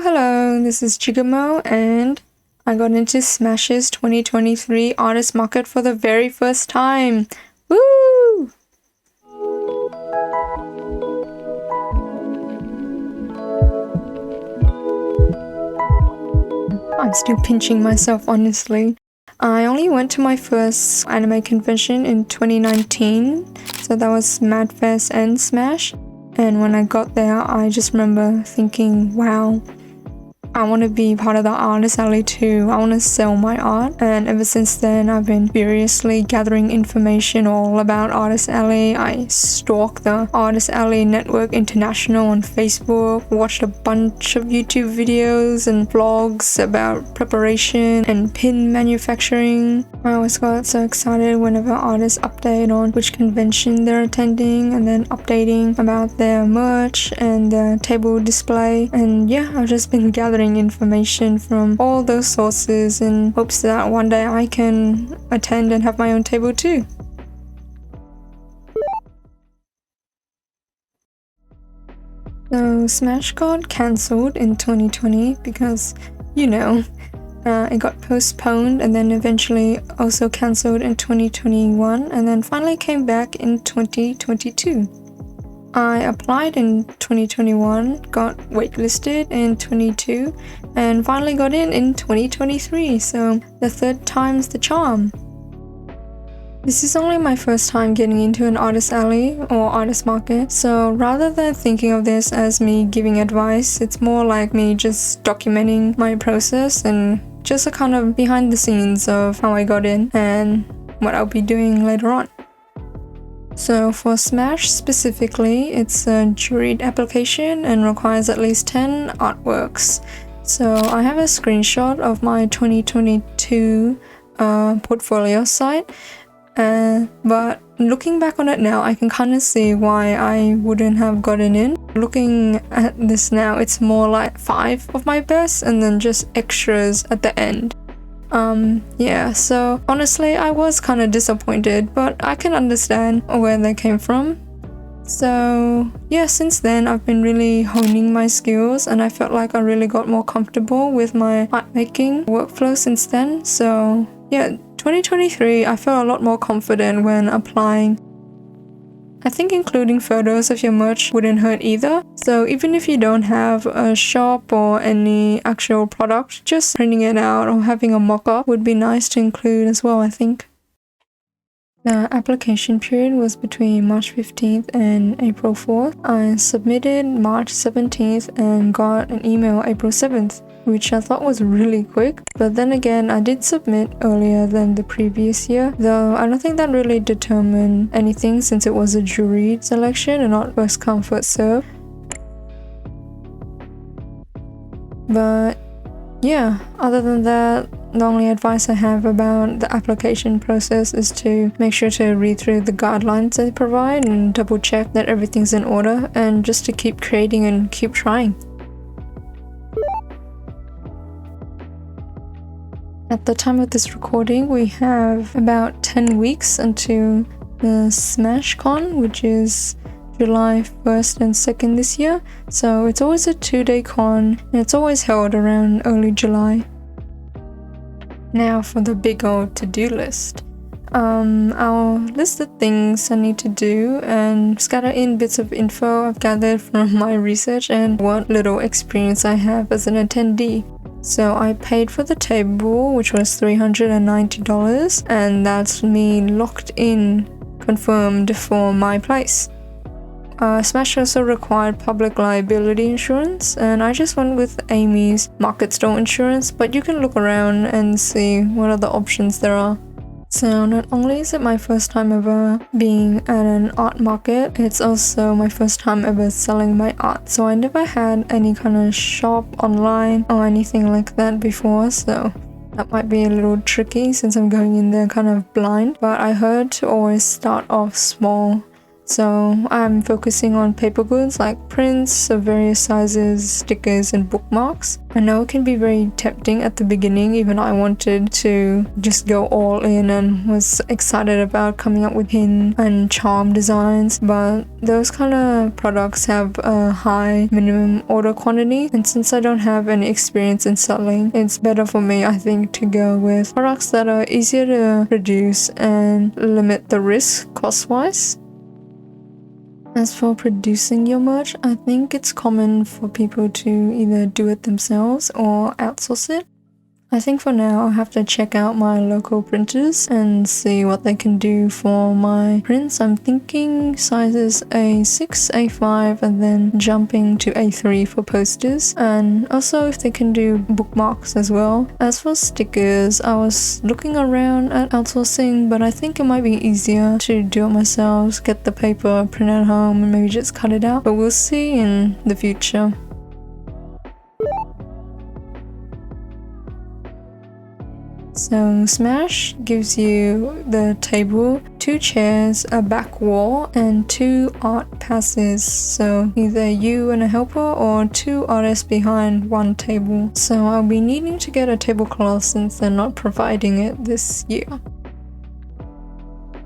Hello, this is Chigamo, and I got into Smash's 2023 Artist Market for the very first time. Woo! I'm still pinching myself, honestly. I only went to my first anime convention in 2019, so that was MadFest and Smash. And when I got there, I just remember thinking, wow, I want to be part of the artist alley too. I want to sell my art. And ever since then, I've been furiously gathering information all about Artist Alley. I stalked the Artist Alley Network International on Facebook, watched a bunch of YouTube videos and vlogs about preparation and pin manufacturing. I always got so excited whenever artists update on which convention they're attending and then updating about their merch and their table display. And yeah, I've just been gathering information from all those sources in hopes that one day I can attend and have my own table too. So Smash got cancelled in 2020 because, it got postponed and then eventually also cancelled in 2021 and then finally came back in 2022. I applied in 2021, got waitlisted in 22, and finally got in 2023, so the third time's the charm. This is only my first time getting into an artist alley or artist market, so rather than thinking of this as me giving advice, it's more like me just documenting my process and just a kind of behind the scenes of how I got in and what I'll be doing later on. So for Smash specifically, it's a juried application and requires at least 10 artworks. So I have a screenshot of my 2022 portfolio site, but looking back on it now, I can kind of see why I wouldn't have gotten in. Looking at this now, it's more like 5 of my best and then just extras at the end. So honestly, I was kind of disappointed, but I can understand where they came from. So yeah, since then I've been really honing my skills and I felt like I really got more comfortable with my art making workflow since then. So yeah, 2023 I felt a lot more confident when applying. I think including photos of your merch wouldn't hurt either. So even if you don't have a shop or any actual product, just printing it out or having a mock-up would be nice to include as well, I think. The application period was between March 15th and April 4th. I submitted March 17th and got an email April 7th, which I thought was really quick. But then again, I did submit earlier than the previous year, though I don't think that really determined anything since it was a jury selection and not first come first serve. But yeah, other than that, the only advice I have about the application process is to make sure to read through the guidelines they provide and double check that everything's in order and just to keep creating and keep trying. At the time of this recording, we have about 10 weeks until the Smash Con, which is July 1st and 2nd this year. So it's always a 2-day con and it's always held around early July. Now for the big old to-do list. I'll list the things I need to do and scatter in bits of info I've gathered from my research and what little experience I have as an attendee. So I paid for the table, which was $390, and that's me locked in, confirmed for my place. Smash also required public liability insurance, and I just went with Amy's Market Store insurance, but you can look around and see what other options there are. So not only is it my first time ever being at an art market, it's also my first time ever selling my art. So I never had any kind of shop online or anything like that before, so that might be a little tricky since I'm going in there kind of blind. But I heard to always start off small. So I'm focusing on paper goods like prints of various sizes, stickers, and bookmarks. I know it can be very tempting at the beginning. Even I wanted to just go all in and was excited about coming up with pin and charm designs, but those kind of products have a high minimum order quantity, and since I don't have any experience in selling, it's better for me, I think, to go with products that are easier to produce and limit the risk cost-wise. As for producing your merch, I think it's common for people to either do it themselves or outsource it. I think for now I'll have to check out my local printers and see what they can do for my prints. I'm thinking sizes A6, A5, and then jumping to A3 for posters, and also if they can do bookmarks as well. As for stickers, I was looking around at outsourcing, but I think it might be easier to do it myself, get the paper, print at home, and maybe just cut it out, but we'll see in the future. So Smash gives you the table, 2 chairs, a back wall, and 2 art passes. So either you and a helper or 2 artists behind 1 table. So I'll be needing to get a tablecloth since they're not providing it this year.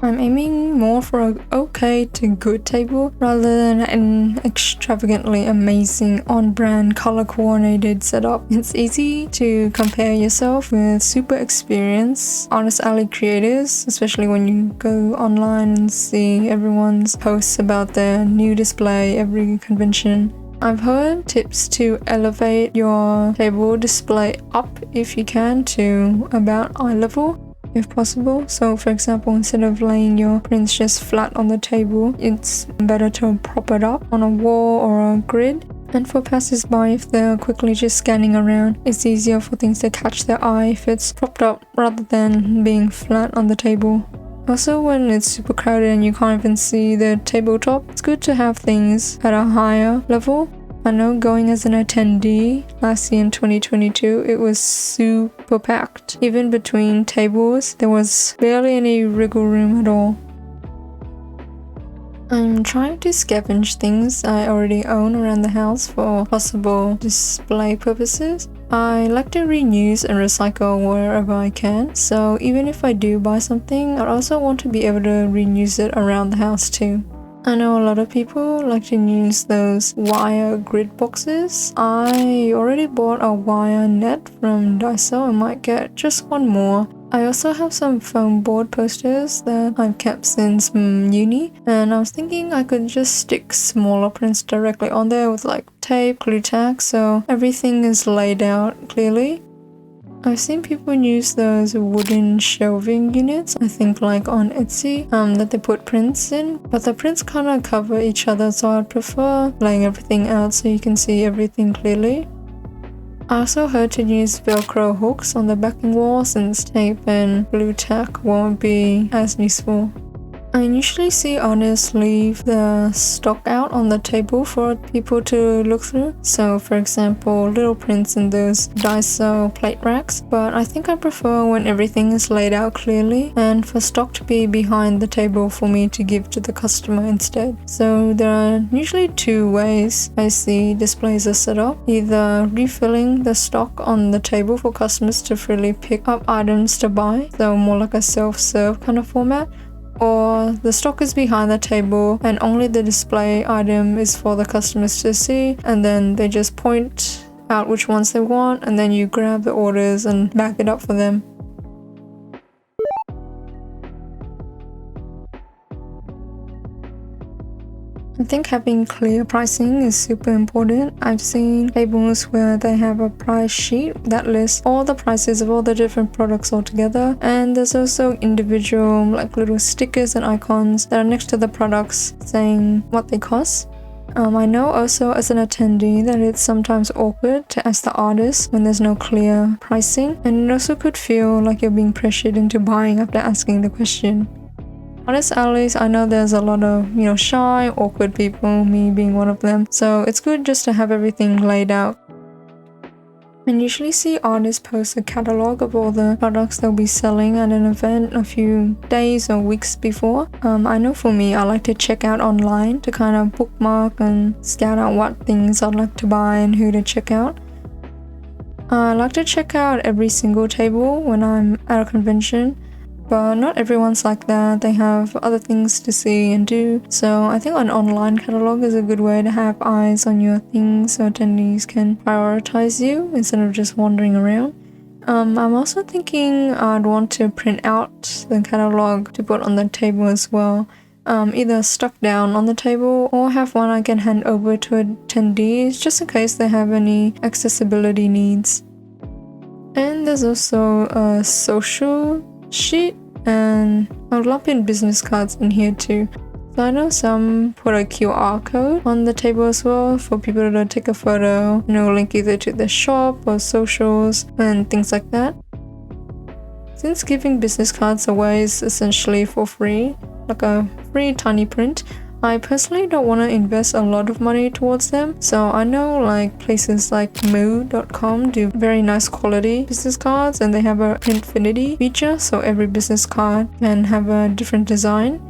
I'm aiming more for an okay to good table rather than an extravagantly amazing on-brand color coordinated setup. It's easy to compare yourself with super experienced Honest Alley creators, especially when you go online and see everyone's posts about their new display every convention. I've heard tips to elevate your table display up if you can to about eye level, if possible. So for example, instead of laying your prints just flat on the table, it's better to prop it up on a wall or a grid. And for passers-by, if they're quickly just scanning around, it's easier for things to catch their eye if it's propped up rather than being flat on the table. Also, when it's super crowded and you can't even see the tabletop, it's good to have things at a higher level. I know going as an attendee last year in 2022, it was super packed. Even between tables, there was barely any wriggle room at all. I'm trying to scavenge things I already own around the house for possible display purposes. I like to reuse and recycle wherever I can, so even if I do buy something, I also want to be able to reuse it around the house too. I know a lot of people like to use those wire grid boxes. I already bought a wire net from Daiso and might get just one more. I also have some foam board posters that I've kept since uni, and I was thinking I could just stick smaller prints directly on there with like tape, glue tack, so everything is laid out clearly. I've seen people use those wooden shelving units, I think like on Etsy, that they put prints in, but the prints kind of cover each other, so I'd prefer laying everything out so you can see everything clearly. I also heard to use Velcro hooks on the backing wall since tape and glue tack won't be as useful. I usually see artists leave the stock out on the table for people to look through. So for example, little prints in those Daiso plate racks, but I think I prefer when everything is laid out clearly and for stock to be behind the table for me to give to the customer instead. So there are usually 2 ways I see displays are set up. Either refilling the stock on the table for customers to freely pick up items to buy, so more like a self-serve kind of format, or the stock is behind the table and only the display item is for the customers to see, and then they just point out which ones they want and then you grab the orders and back it up for them. I think having clear pricing is super important. I've seen tables where they have a price sheet that lists all the prices of all the different products all together, and there's also individual like little stickers and icons that are next to the products saying what they cost. I know also as an attendee that it's sometimes awkward to ask the artist when there's no clear pricing, and it also could feel like you're being pressured into buying after asking the question. Honest Alleys, I know there's a lot of, shy, awkward people, me being one of them, so it's good just to have everything laid out. And usually see artists post a catalog of all the products they'll be selling at an event a few days or weeks before. I know for me, I like to check out online to kind of bookmark and scout out what things I'd like to buy and who to check out. I like to check out every single table when I'm at a convention, but not everyone's like that. They have other things to see and do. So I think an online catalog is a good way to have eyes on your things so attendees can prioritize you instead of just wandering around. I'm also thinking I'd want to print out the catalog to put on the table as well. Either stuck down on the table or have one I can hand over to attendees just in case they have any accessibility needs. And there's also a social sheet, and I'll lump in business cards in here too. So I know some put a QR code on the table as well for people to take a photo, link either to the shop or socials and things like that. Since giving business cards away is essentially for free, like a free tiny print, I personally don't want to invest a lot of money towards them. So I know like places like moo.com do very nice quality business cards, and they have a Printfinity feature, so every business card can have a different design.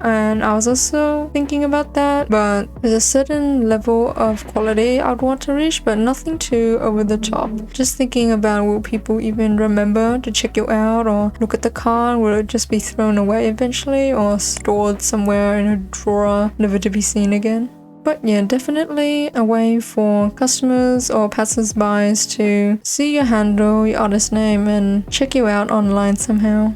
And I was also thinking about that, but there's a certain level of quality I'd want to reach, but nothing too over the top. Just thinking about, will people even remember to check you out or look at the card? Will it just be thrown away eventually or stored somewhere in a drawer, never to be seen again? But yeah, definitely a way for customers or passers-by to see your handle, your artist name, and check you out online somehow.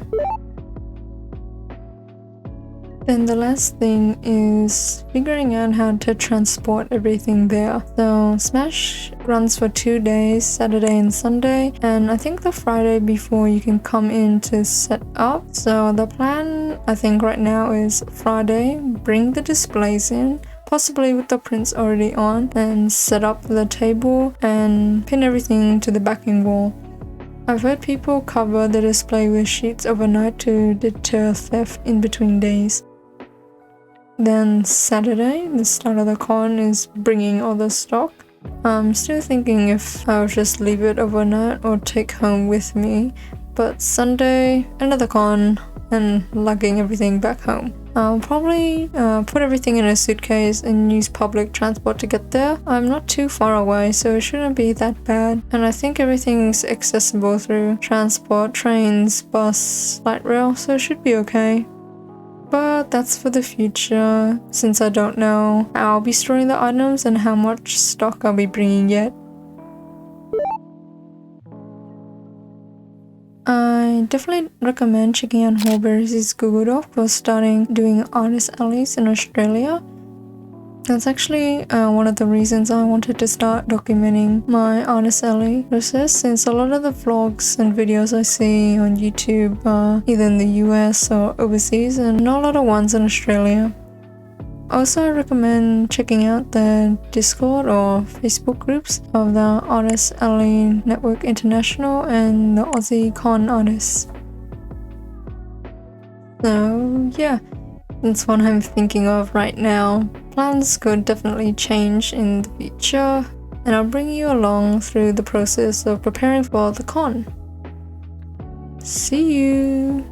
Then the last thing is figuring out how to transport everything there. So Smash runs for 2 days, Saturday and Sunday, and I think the Friday before you can come in to set up. So the plan I think right now is Friday, bring the displays in, possibly with the prints already on, and set up the table and pin everything to the backing wall. I've heard people cover the display with sheets overnight to deter theft in between days. Then Saturday, the start of the con, is bringing all the stock. I'm still thinking if I'll just leave it overnight or take home with me. But Sunday, another con, and lugging everything back home. I'll probably put everything in a suitcase and use public transport to get there. I'm not too far away, so it shouldn't be that bad. And I think everything's accessible through transport, trains, bus, light rail, so it should be okay. But that's for the future, since I don't know how I'll be storing the items and how much stock I'll be bringing yet. I definitely recommend checking out Horberry's Google Doc for starting doing artist alleys in Australia. That's actually one of the reasons I wanted to start documenting my artist alley process, since a lot of the vlogs and videos I see on YouTube are either in the US or overseas, and not a lot of ones in Australia. Also, I recommend checking out the Discord or Facebook groups of the Artist Alley Network International and the Aussie Con Artists. So yeah, that's what I'm thinking of right now. Plans could definitely change in the future, and I'll bring you along through the process of preparing for the con. See you!